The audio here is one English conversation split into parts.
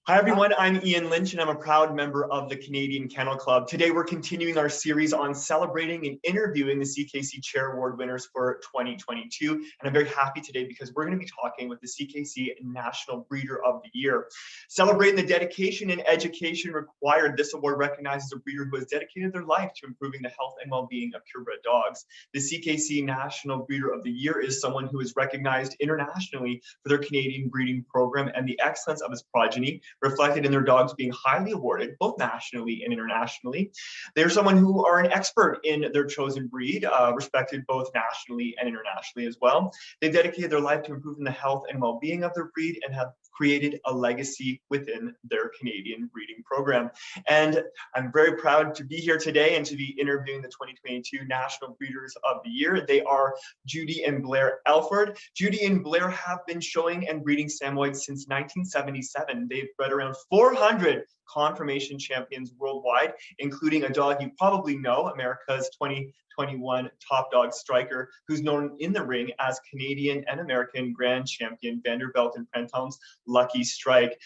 Hi everyone, I'm Ian Lynch and I'm a proud member of the Canadian Kennel Club. Today we're continuing our series on celebrating and interviewing the CKC Chair Award winners for 2022. And I'm very happy today because we're going to be talking with the CKC National Breeder of the Year. Celebrating the dedication and education required, this award recognizes a breeder who has dedicated their life to improving the health and well-being of purebred dogs. The CKC National Breeder of the Year is someone who is recognized internationally for their Canadian breeding program and the excellence of its progeny, reflected in their dogs being highly awarded, both nationally and internationally. They're someone who are an expert in their chosen breed, respected both nationally and internationally as well. They've dedicated their life to improving the health and well-being of their breed and have created a legacy within their Canadian breeding program. And I'm very proud to be here today and to be interviewing the 2022 National Breeders of the Year. They are Judi and Blair Elford. Judi and Blair have been showing and breeding Samoyeds since 1977. They've bred around 400 conformation champions worldwide, including a dog you probably know, America's 2021 top dog Striker, who's known in the ring as Canadian and American Grand Champion Vanderbilt and Printemps Lucky Strike.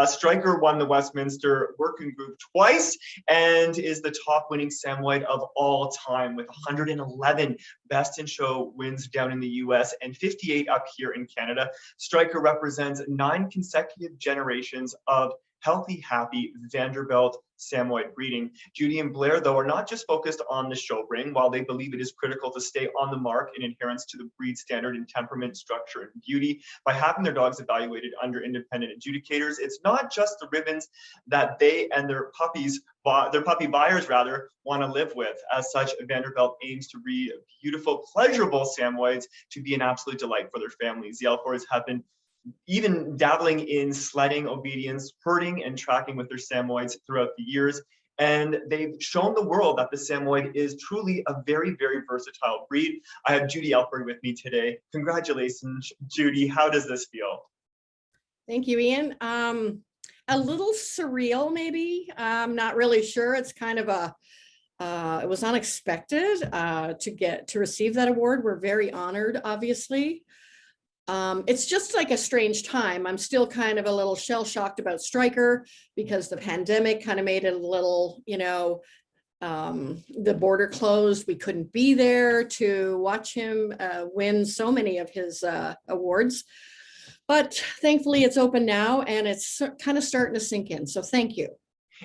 Striker won the Westminster Working Group twice and is the top winning Samoyed of all time with 111 best in show wins down in the US and 58 up here in Canada. Striker represents 9 consecutive generations of healthy, happy Vanderbilt Samoyed breeding. Judi and Blair, though, are not just focused on the show ring, while they believe it is critical to stay on the mark in adherence to the breed standard in temperament, structure, and beauty. By having their dogs evaluated under independent adjudicators, it's not just the ribbons that they and their puppy buyers want to live with. As such, Vanderbilt aims to breed beautiful, pleasurable Samoyeds to be an absolute delight for their families. The Éleveurs have been even dabbling in sledding, obedience, herding, and tracking with their Samoyeds throughout the years. And they've shown the world that the Samoyed is truly a very, very versatile breed. I have Judi Elford with me today. Congratulations, Judi. How does this feel? Thank you, Ian. A little surreal, maybe. I'm not really sure. It's kind of it was unexpected to receive that award. We're very honored, obviously. It's just like a strange time. I'm still kind of a little shell-shocked about Striker because the pandemic kind of made it a little, the border closed. We couldn't be there to watch him win so many of his awards. But thankfully it's open now and it's kind of starting to sink in. So thank you.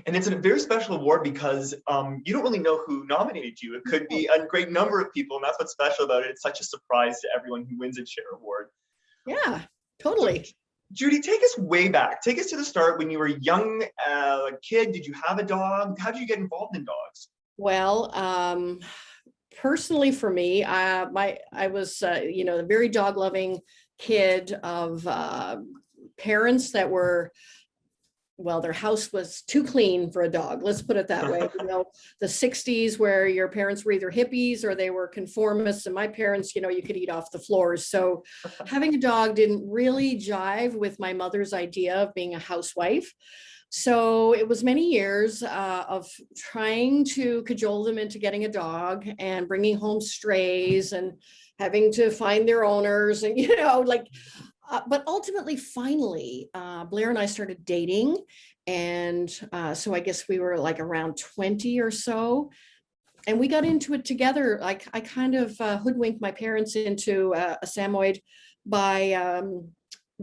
And it's a very special award because you don't really know who nominated you. It could be a great number of people, and that's what's special about it. It's such a surprise to everyone who wins a chair award. Yeah, totally. So, Judi, take us way back. Take us to the start when you were a young kid. Did you have a dog? How did you get involved in dogs? Well, personally for me, I was, a very dog-loving kid of parents that were, well, their house was too clean for a dog. Let's put it that way. The 60s where your parents were either hippies or they were conformists, and my parents, you could eat off the floors. So having a dog didn't really jive with my mother's idea of being a housewife. So it was many years of trying to cajole them into getting a dog and bringing home strays and having to find their owners and, but ultimately, finally, Blair and I started dating. And so I guess we were like around 20 or so. And we got into it together. I kind of hoodwinked my parents into a Samoyed by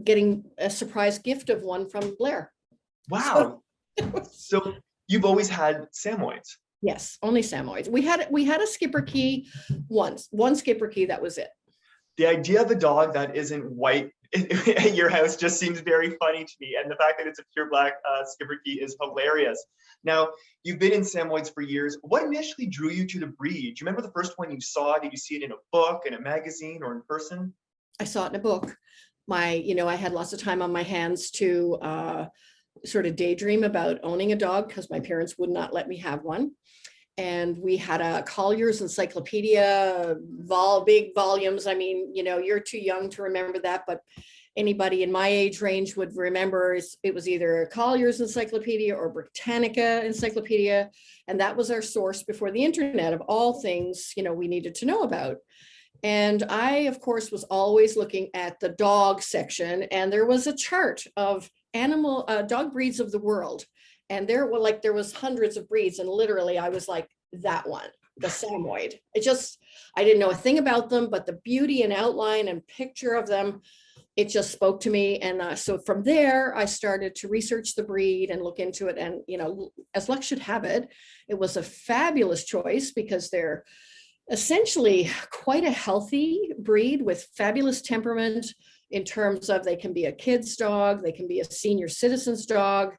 getting a surprise gift of one from Blair. Wow. So you've always had Samoyeds? Yes, only Samoyeds. We had a Schipperke once, one Schipperke, that was it. The idea of a dog that isn't white at your house just seems very funny to me. And the fact that it's a pure black Schipperke is hilarious. Now, you've been in Samoyeds for years. What initially drew you to the breed? Do you remember the first one you saw? Did you see it in a book, in a magazine, or in person? I saw it in a book. I had lots of time on my hands to sort of daydream about owning a dog because my parents would not let me have one. And we had a Collier's encyclopedia, big volumes. I mean, you're too young to remember that, but anybody in my age range would remember it was either a Collier's encyclopedia or Britannica encyclopedia. And that was our source before the internet of all things, we needed to know about. And I, of course, was always looking at the dog section, and there was a chart of dog breeds of the world. And there was hundreds of breeds, and literally I was like, that one, the Samoyed. I didn't know a thing about them, but the beauty and outline and picture of them, it just spoke to me. And so from there, I started to research the breed and look into it. And, as luck should have it, it was a fabulous choice because they're essentially quite a healthy breed with fabulous temperament in terms of they can be a kid's dog, they can be a senior citizen's dog.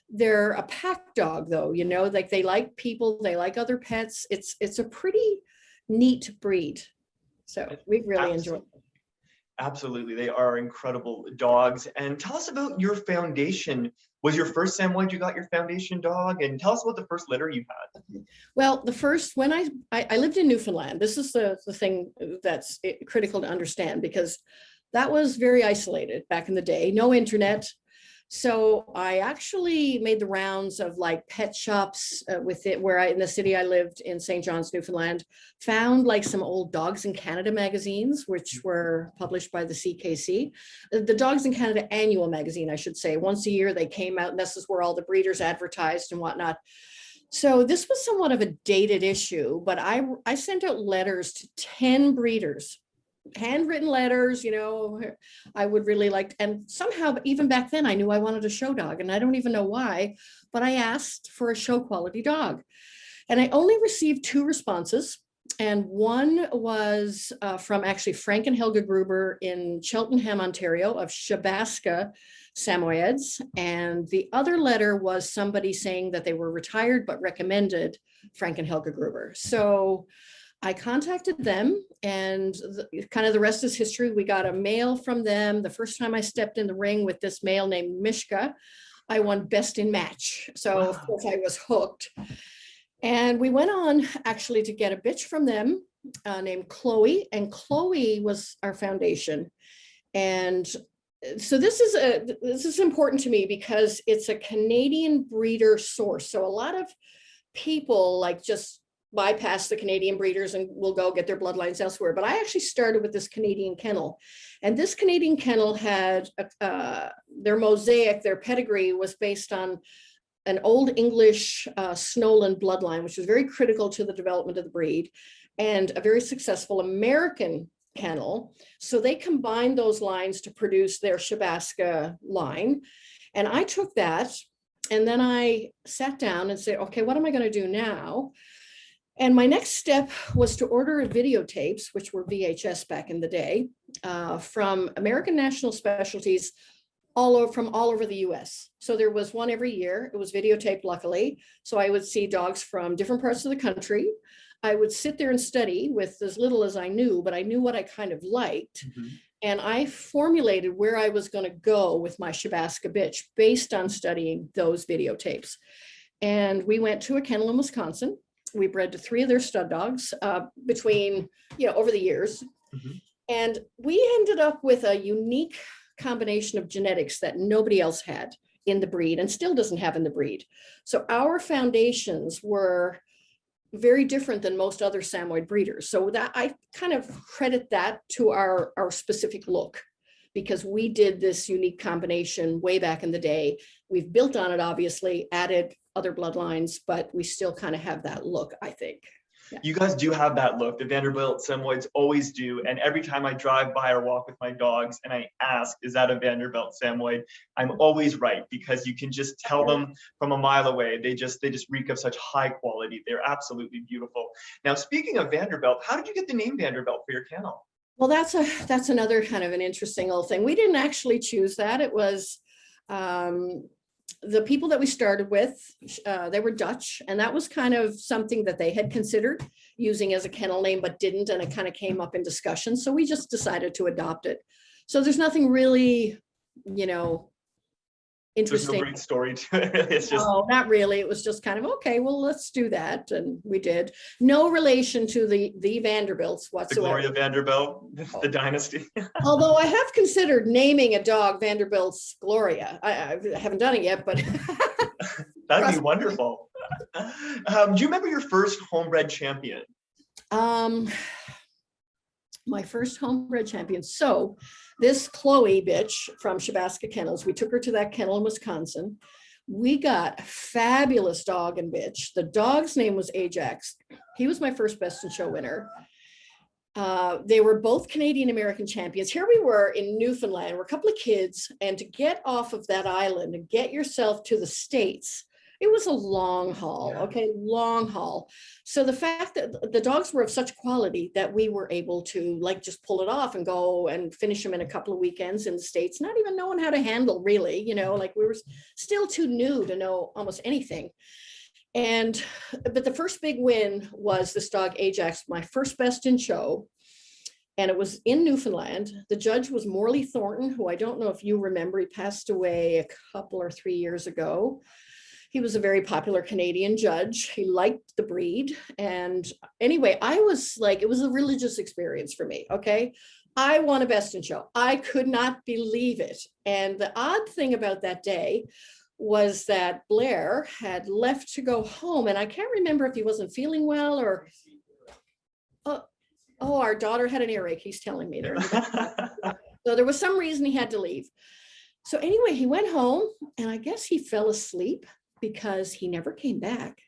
They're a pack dog though, like they like people, they like other pets. It's a pretty neat breed. So we really enjoyed it. Absolutely. They are incredible dogs. And tell us about your foundation. Was your first Samoyed you got your foundation dog? And tell us about the first litter you had. Well, the first, when I lived in Newfoundland, this is the thing that's critical to understand, because that was very isolated back in the day, no internet. So I actually made the rounds of like pet shops in the city I lived in St. John's, Newfoundland, found like some old Dogs in Canada magazines, which were published by the CCC. The Dogs in Canada annual magazine, I should say. Once a year they came out, and this is where all the breeders advertised and whatnot. So this was somewhat of a dated issue, but I sent out letters to 10 breeders, handwritten letters, I would really like, and somehow even back then I knew I wanted a show dog, and I don't even know why, but I asked for a show quality dog. And I only received 2 responses. And one was from actually Frank and Helga Gruber in Cheltenham, Ontario, of Shabaska Samoyeds. And the other letter was somebody saying that they were retired but recommended Frank and Helga Gruber. So I contacted them, and kind of the rest is history. We got a mail from them. The first time I stepped in the ring with this male named Mishka, I won best in match. So wow. Of course I was hooked. And we went on actually to get a bitch from them named Chloe, and Chloe was our foundation. And so this is important to me because it's a Canadian breeder source. So a lot of people like just bypass the Canadian breeders and will go get their bloodlines elsewhere. But I actually started with this Canadian kennel. And this Canadian kennel had their mosaic, their pedigree was based on an old English Snowland bloodline, which was very critical to the development of the breed, and a very successful American kennel. So they combined those lines to produce their Shabaska line. And I took that, and then I sat down and said, okay, what am I going to do now? And my next step was to order videotapes, which were VHS back in the day, from American National Specialties from all over the US. So there was one every year. It was videotaped, luckily. So I would see dogs from different parts of the country. I would sit there and study with as little as I knew, but I knew what I kind of liked. Mm-hmm. And I formulated where I was going to go with my Shabaska bitch based on studying those videotapes. And we went to a kennel in Wisconsin. We bred to 3 of their stud dogs between, over the years. Mm-hmm. And we ended up with a unique combination of genetics that nobody else had in the breed and still doesn't have in the breed. So our foundations were very different than most other Samoyed breeders. So that I kind of credit that to our specific look, because we did this unique combination way back in the day. We've built on it, obviously, added other bloodlines, but we still kind of have that look, I think. Yeah. You guys do have that look. The Vanderbilt Samoyeds always do. And every time I drive by or walk with my dogs and I ask, is that a Vanderbilt Samoyed? I'm always right, because you can just tell them from a mile away. They just reek of such high quality. They're absolutely beautiful. Now, speaking of Vanderbilt, how did you get the name Vanderbilt for your kennel? Well, that's another kind of an interesting little thing. We didn't actually choose that. It was the people that we started with, they were Dutch, and that was kind of something that they had considered using as a kennel name, but didn't, and it kind of came up in discussion. So we just decided to adopt it. So there's nothing really, interesting. There's no great story to it. It's just... No, not really. It was just kind of, okay, well, let's do that. And we did. No relation to the Vanderbilts whatsoever. The Gloria Vanderbilt, the dynasty. Although I have considered naming a dog Vanderbilt's Gloria. I haven't done it yet, but. That'd be wonderful. Do you remember your first homebred champion? my first homebred champion. So this Chloe bitch from Shabaska Kennels, we took her to that kennel in Wisconsin. We got a fabulous dog and bitch. The dog's name was Ajax. He was my first best in show winner. They were both Canadian American champions. Here we were in Newfoundland, we're a couple of kids, and to get off of that island and get yourself to the States, it was a long haul, okay, long haul. So the fact that the dogs were of such quality that we were able to like just pull it off and go and finish them in a couple of weekends in the States, not even knowing how to handle really, you know, like we were still too new to know almost anything. But the first big win was this dog Ajax, my first best in show. And it was in Newfoundland. The judge was Morley Thornton, who I don't know if you remember, he passed away a couple or 3 years ago. He was a very popular Canadian judge. He liked the breed. And anyway, I was like, it was a religious experience for me, okay? I won a best in show. I could not believe it. And the odd thing about that day was that Blair had left to go home. And I can't remember if he wasn't feeling well or, oh, our daughter had an earache, he's telling me there. So there was some reason he had to leave. So anyway, he went home and I guess he fell asleep because he never came back.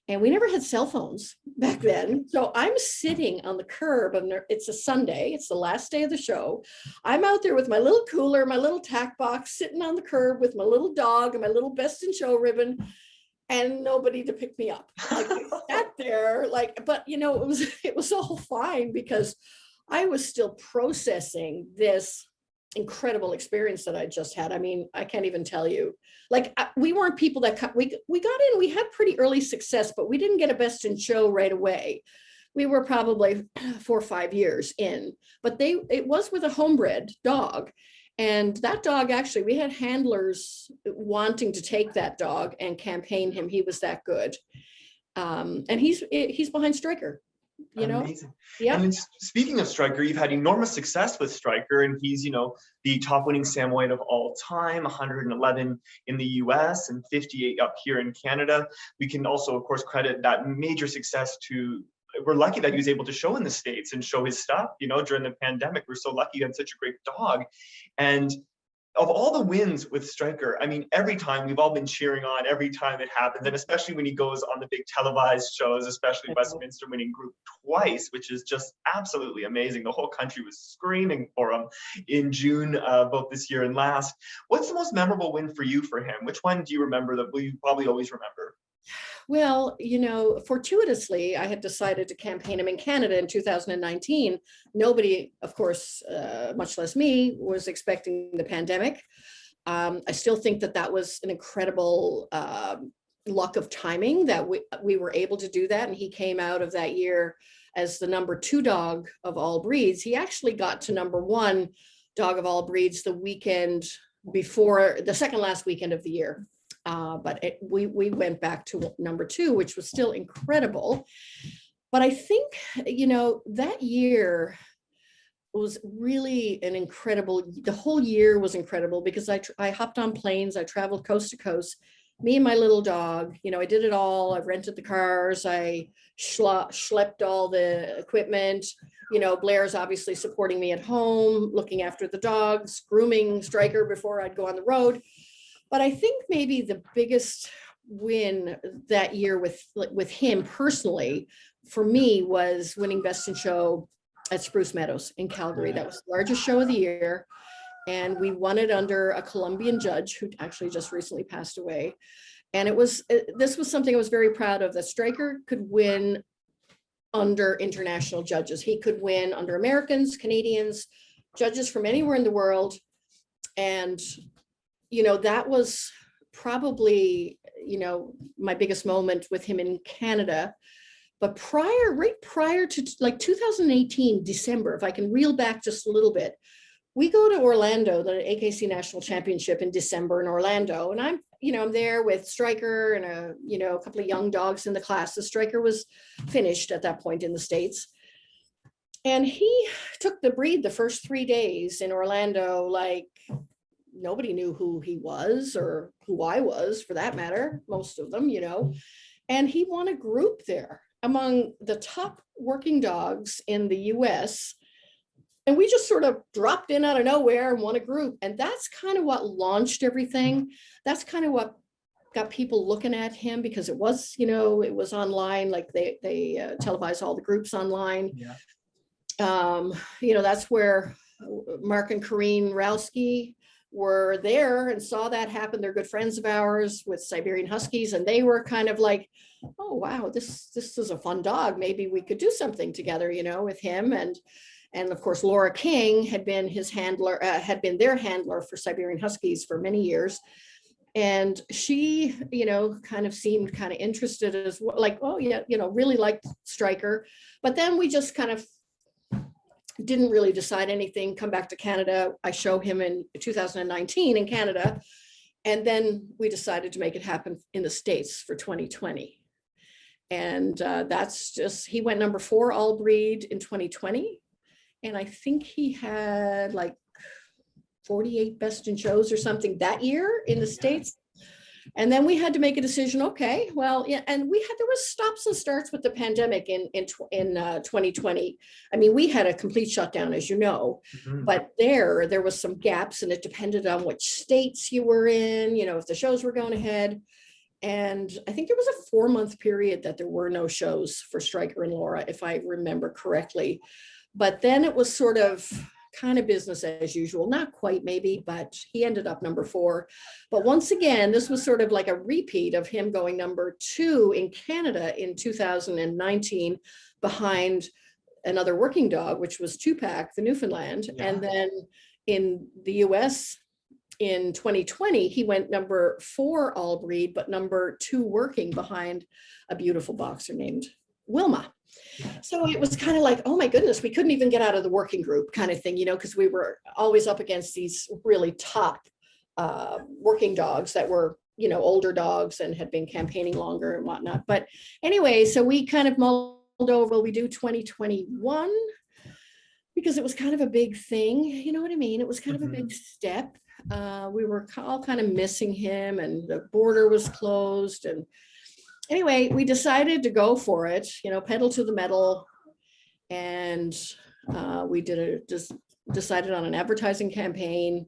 And we never had cell phones back then. So I'm sitting on the curb, and it's a Sunday, it's the last day of the show. I'm out there with my little cooler, my little tack box, sitting on the curb with my little dog and my little best in show ribbon, and nobody to pick me up. Like I sat there, like, but you know, it was all fine because I was still processing this incredible experience that I just had. I mean, I can't even tell you. Like we weren't people that we got in. We had pretty early success, but we didn't get a best in show right away. We were probably 4 or 5 years in, but it was with a homebred dog. And that dog, actually, we had handlers wanting to take that dog and campaign him. He was that good. And he's behind Striker, you know? Amazing. Yeah. And then speaking of Striker, you've had enormous success with Striker, and he's, you know, the top winning Samoyed of all time, 111 in the US and 58 up here in Canada. We can also, of course, credit that major success to, we're lucky that he was able to show in the States and show his stuff, you know, during the pandemic. We're so lucky he had such a great dog. And of all the wins with Striker, I mean, every time we've all been cheering on every time it happens, and especially when he goes on the big televised shows, especially Westminster winning Group twice, which is just absolutely amazing. The whole country was screaming for him in June, both this year and last. What's the most memorable win for you for him? Which one do you remember that you probably always remember? Well, you know, fortuitously, I had decided to campaign him in Canada in 2019. Nobody, of course, much less me, was expecting the pandemic. I still think that was an incredible luck of timing that we were able to do that. And he came out of that year as the #2 dog of all breeds. He actually got to #1 dog of all breeds the weekend before the second last weekend of the year. But we went back to #2, which was still incredible. But I think, you know, that year was really an incredible, the whole year was incredible because I hopped on planes, I traveled coast to coast, me and my little dog, you know, I did it all. I rented the cars, I schlepped all the equipment. You know, Blair's obviously supporting me at home, looking after the dogs, grooming Striker before I'd go on the road. But I think maybe the biggest win that year with him personally, for me, was winning Best in Show at Spruce Meadows in Calgary. That was the largest show of the year. And we won it under a Colombian judge who actually just recently passed away. And this was something I was very proud of, that Striker could win under international judges. He could win under Americans, Canadians, judges from anywhere in the world. And you know, that was probably, you know, my biggest moment with him in Canada. But right prior to like 2018, December, if I can reel back just a little bit, we go to Orlando, the AKC National Championship in December in Orlando. And I'm there with Striker and a couple of young dogs in the class. The Striker was finished at that point in the States. And he took the breed the first 3 days in Orlando, like, nobody knew who he was or who I was, for that matter, most of them, you know. And he won a group there among the top working dogs in the US. And we just sort of dropped in out of nowhere and won a group. And that's kind of what launched everything. That's kind of what got people looking at him, because it was, it was online, like they televised all the groups online. Yeah. That's where Mark and Corrine Rowski were there and saw that happen. They're good friends of ours with Siberian Huskies. And they were kind of like, oh, wow, this is a fun dog. Maybe we could do something together, with him. And of course, Laura King had been his handler, had been their handler for Siberian Huskies for many years. And she, kind of seemed kind of interested as well, like, oh yeah, really liked Striker. But then we just kind of didn't really decide anything, come back to Canada. I show him in 2019 in Canada. And then we decided to make it happen in the States for 2020. And that's just, he went number 4 all breed in 2020. And I think he had like 48 best in shows or something that year in the States. And then we had to make a decision. Okay, well, yeah, and there was stops and starts with the pandemic in 2020. I mean, we had a complete shutdown, as you know, but there was some gaps, and it depended on which states you were in, if the shows were going ahead. And I think there was a 4-month period that there were no shows for Striker and Laura, if I remember correctly. But then it was sort of kind of business as usual, not quite maybe, but he ended up number 4. But once again, this was sort of like a repeat of him going number 2 in Canada in 2019 behind another working dog, which was Tupac, the Newfoundland. Yeah. And then in the US in 2020, he went number 4 all breed, but number 2 working behind a beautiful boxer named Wilma. So it was kind of like, oh my goodness, we couldn't even get out of the working group kind of thing, because we were always up against these really top working dogs that were, older dogs and had been campaigning longer and whatnot. But anyway, so we kind of mulled over, will we do 2021? Because it was kind of a big thing, you know what I mean? It was kind of a big step. We were all kind of missing him, and the border was closed, and anyway, we decided to go for it, pedal to the metal. And we decided on an advertising campaign,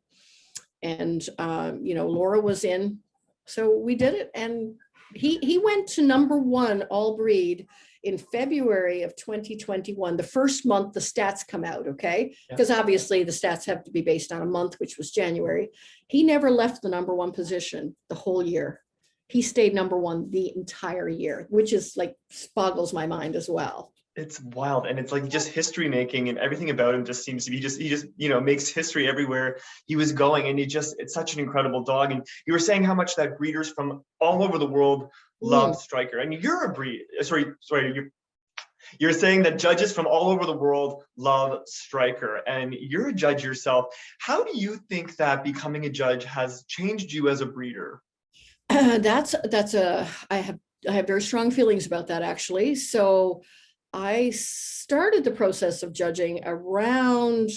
and, Laura was in. So we did it. And he went to number 1 all breed in February of 2021, the first month the stats come out, okay? Because obviously the stats have to be based on a month, which was January. He never left the number 1 position the whole year. He stayed number 1 the entire year, which is like boggles my mind as well. It's wild. And it's like just history making, and everything about him just seems to be he just makes history everywhere he was going. And it's such an incredible dog. And you were saying how much that breeders from all over the world love Striker. And you're a breed, you're saying that judges from all over the world love Striker, and you're a judge yourself. How do you think that becoming a judge has changed you as a breeder? I have very strong feelings about that, actually. So I started the process of judging around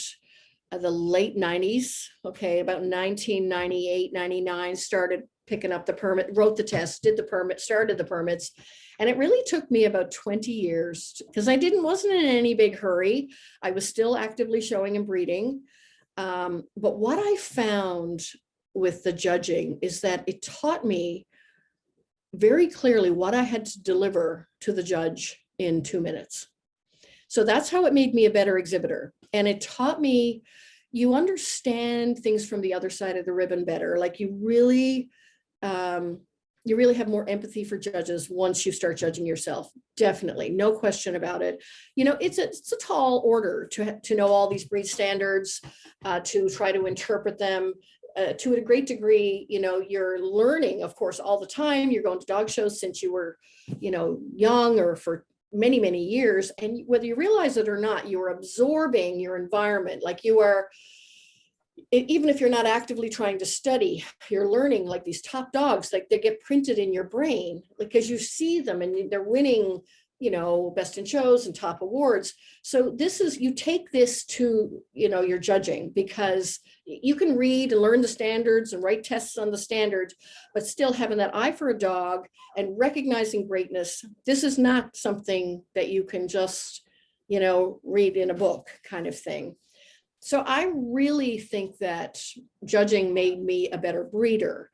the late 90s, okay, about 1998, 99, started picking up the permit, wrote the test, did the permit, started the permits. And it really took me about 20 years because I wasn't in any big hurry. I was still actively showing and breeding. But what I found with the judging is that it taught me very clearly what I had to deliver to the judge in 2 minutes. So that's how it made me a better exhibitor. And it taught me, you understand things from the other side of the ribbon better. Like you really have more empathy for judges once you start judging yourself. Definitely, no question about it. It's a tall order to know all these breed standards, to try to interpret them. To a great degree, you're learning, of course, all the time. You're going to dog shows since you were, young or for many, many years. And whether you realize it or not, you are absorbing your environment. Like you are, even if you're not actively trying to study, you're learning like these top dogs, like they get printed in your brain because you see them and they're winning, best in shows and top awards. So you take this to, your judging, because you can read and learn the standards and write tests on the standards, but still having that eye for a dog and recognizing greatness. This is not something that you can just, read in a book kind of thing. So I really think that judging made me a better breeder.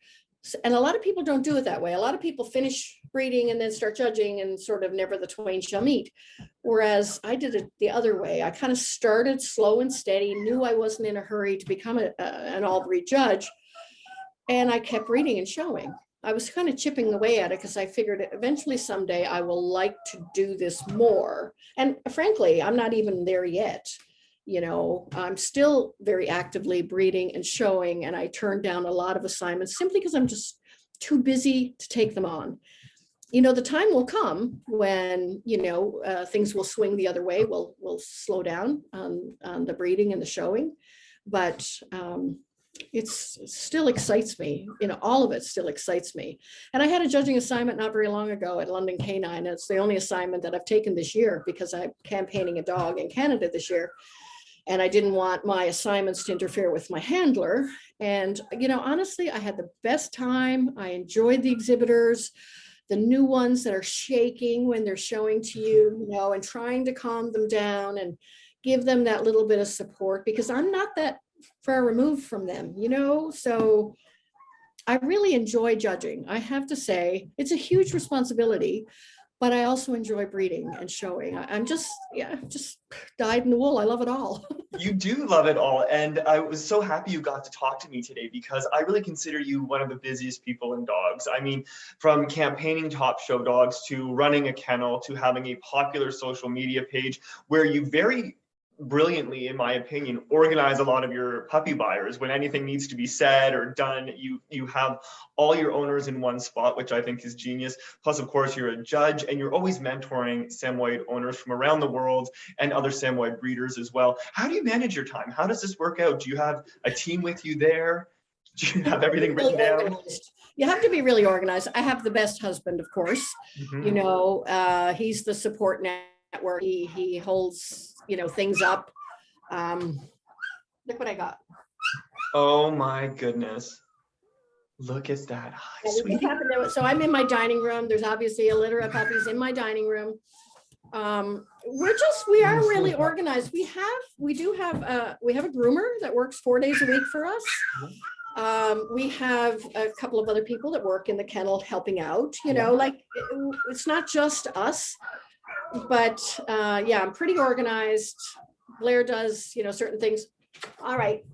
And a lot of people don't do it that way. A lot of people finish breeding and then start judging and sort of never the twain shall meet. Whereas I did it the other way. I kind of started slow and steady, knew I wasn't in a hurry to become an all breed judge. And I kept reading and showing. I was kind of chipping away at it because I figured eventually someday I will like to do this more. And frankly, I'm not even there yet. You know, I'm still very actively breeding and showing, and I turned down a lot of assignments simply because I'm just too busy to take them on. You know, the time will come when, you know, things will swing the other way. We'll slow down on the breeding and the showing, but it still excites me. You know, all of it still excites me. And I had a judging assignment not very long ago at London Canine. It's the only assignment that I've taken this year because I'm campaigning a dog in Canada this year. And I didn't want my assignments to interfere with my handler. And, you know, honestly, I had the best time. I enjoyed the exhibitors, the new ones that are shaking when they're showing to you, you know, and trying to calm them down and give them that little bit of support, because I'm not that far removed from them, you know. So I really enjoy judging. I have to say, it's a huge responsibility, but I also enjoy breeding and showing. I'm just, yeah, just dyed in the wool. I love it all. You do love it all. And I was so happy you got to talk to me today, because I really consider you one of the busiest people in dogs. I mean, from campaigning top show dogs to running a kennel to having a popular social media page where you very brilliantly, in my opinion, organize a lot of your puppy buyers. When anything needs to be said or done, you have all your owners in one spot, which I think is genius. Plus, of course, you're a judge and you're always mentoring Samoyed owners from around the world and other Samoyed breeders as well. How do you manage your time? How does this work out? Do you have a team with you there? Do you have everything written down? You have to be really organized. I have the best husband, of course. Mm-hmm. You know, he's the support network. He holds, you know, things up. Look what I got. Oh my goodness. Look at that. Hi, sweetie. So I'm in my dining room. There's obviously a litter of puppies in my dining room. We are really organized. We have a groomer that works 4 days a week for us. We have a couple of other people that work in the kennel helping out, you know, like it's not just us, but yeah, I'm pretty organized. Blair does, you know, certain things. All right.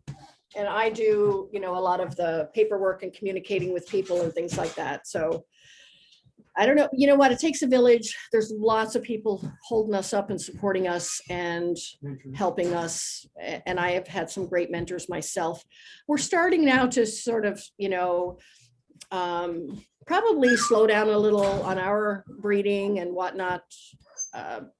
And I do, you know, a lot of the paperwork and communicating with people and things like that. So I don't know, you know what, it takes a village. There's lots of people holding us up and supporting us and helping us. And I have had some great mentors myself. We're starting now to sort of, you know, probably slow down a little on our breeding and whatnot.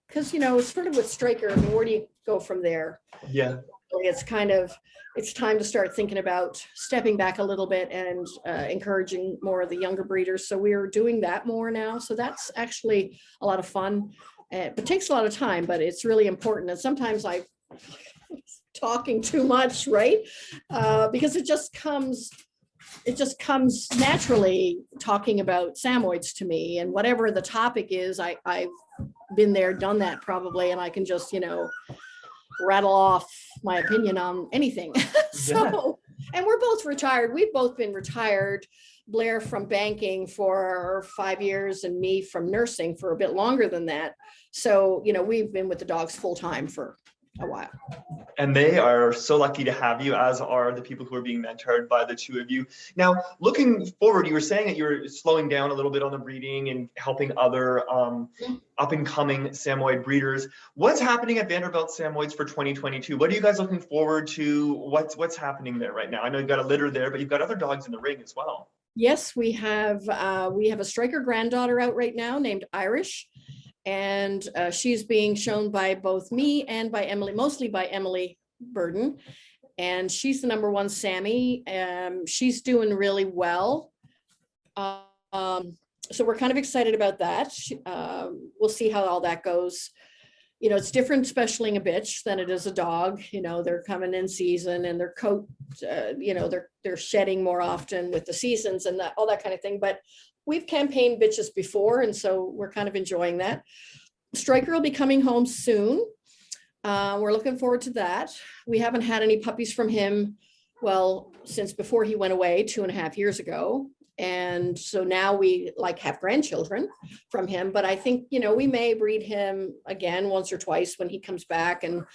Because, you know, sort of with Striker, I mean, where do you go from there? Yeah. It's kind of, it's time to start thinking about stepping back a little bit and encouraging more of the younger breeders. So we're doing that more now. So that's actually a lot of fun. It takes a lot of time, but it's really important. And sometimes I'm talking too much, right? Because it just comes naturally talking about Samoyeds to me, and whatever the topic is, I've been there, done that probably, and I can just, you know, rattle off my opinion on anything. So, and we're both retired. We've both been retired. Blair from banking for 5 years and me from nursing for a bit longer than that. So, you know, we've been with the dogs full time for a while. And they are so lucky to have you, as are the people who are being mentored by the two of you. Now, looking forward, you were saying that you're slowing down a little bit on the breeding and helping other up-and-coming Samoyed breeders. What's happening at Vanderbilt Samoyeds for 2022? What are you guys looking forward to? What's happening there right now? I know you've got a litter there, but you've got other dogs in the ring as well. Yes, we have a Striker granddaughter out right now named Irish. And she's being shown by both me and by Emily, mostly by Emily Burden. And she's the #1 Sammy. She's doing really well. So we're kind of excited about that. We'll see how all that goes. You know, it's different specialing a bitch than it is a dog. You know, they're coming in season and their coat, you know, they're shedding more often with the seasons and all that kind of thing. But we've campaigned bitches before, and so we're kind of enjoying that. Striker will be coming home soon. We're looking forward to that. We haven't had any puppies from him, well, since before he went away 2.5 years ago. And so now we like have grandchildren from him, but I think, you know, we may breed him again once or twice when he comes back, and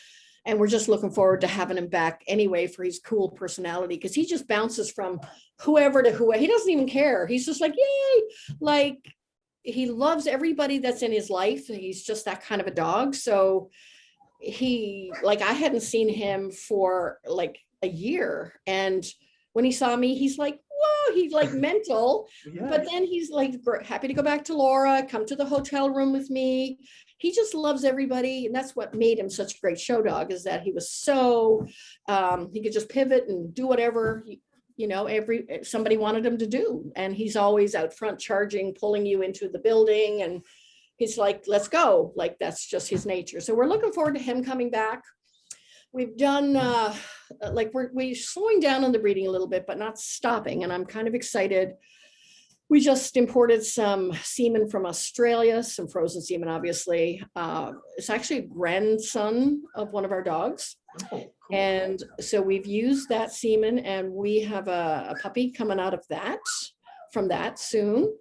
we're just looking forward to having him back anyway for his cool personality, because he just bounces from whoever to whoever. He doesn't even care. He's just like, yay, like he loves everybody that's in his life. He's just that kind of a dog. So he, like, I hadn't seen him for like a year, and when he saw me, he's like, whoa, he's like mental. Yeah. But then he's like happy to go back to Laura, come to the hotel room with me. He just loves everybody. And that's what made him such a great show dog, is that he was so, he could just pivot and do whatever, you know, somebody wanted him to do. And he's always out front charging, pulling you into the building. And he's like, let's go. Like, that's just his nature. So we're looking forward to him coming back. We've done, like we're slowing down on the breeding a little bit, but not stopping. And I'm kind of excited. We just imported some semen from Australia, some frozen semen, obviously. It's actually a grandson of one of our dogs. Oh, cool. And so we've used that semen, and we have a puppy coming out of that, from that soon.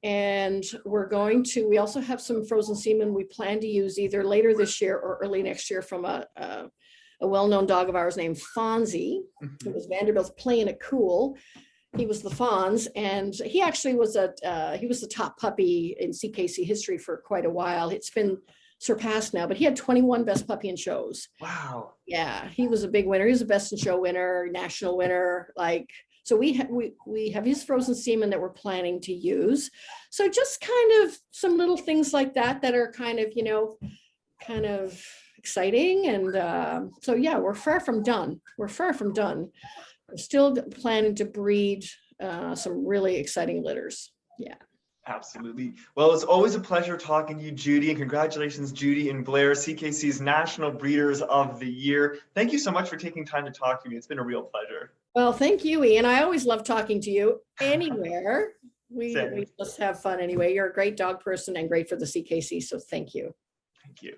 And we also have some frozen semen we plan to use either later this year or early next year from a well-known dog of ours named Fonzie. Mm-hmm. It was Vanderbilt's Playing It Cool. He was the Fonz, and he actually was he was the top puppy in CKC history for quite a while. It's been surpassed now, but he had 21 best puppy in shows. Wow. Yeah, he was a big winner. He was a best in show winner, national winner. Like, so we have his frozen semen that we're planning to use. So just kind of some little things like that that are kind of, you know, kind of exciting. And so yeah, we're far from done. We're still planning to breed some really exciting litters. Yeah. Absolutely. Well, it's always a pleasure talking to you, Judi, and congratulations, Judi and Blair, CKC's National Breeders of the Year. Thank you so much for taking time to talk to me. It's been a real pleasure. Well, thank you, Ian. I always love talking to you anywhere. We just have fun anyway. You're a great dog person and great for the CKC, so thank you. Thank you.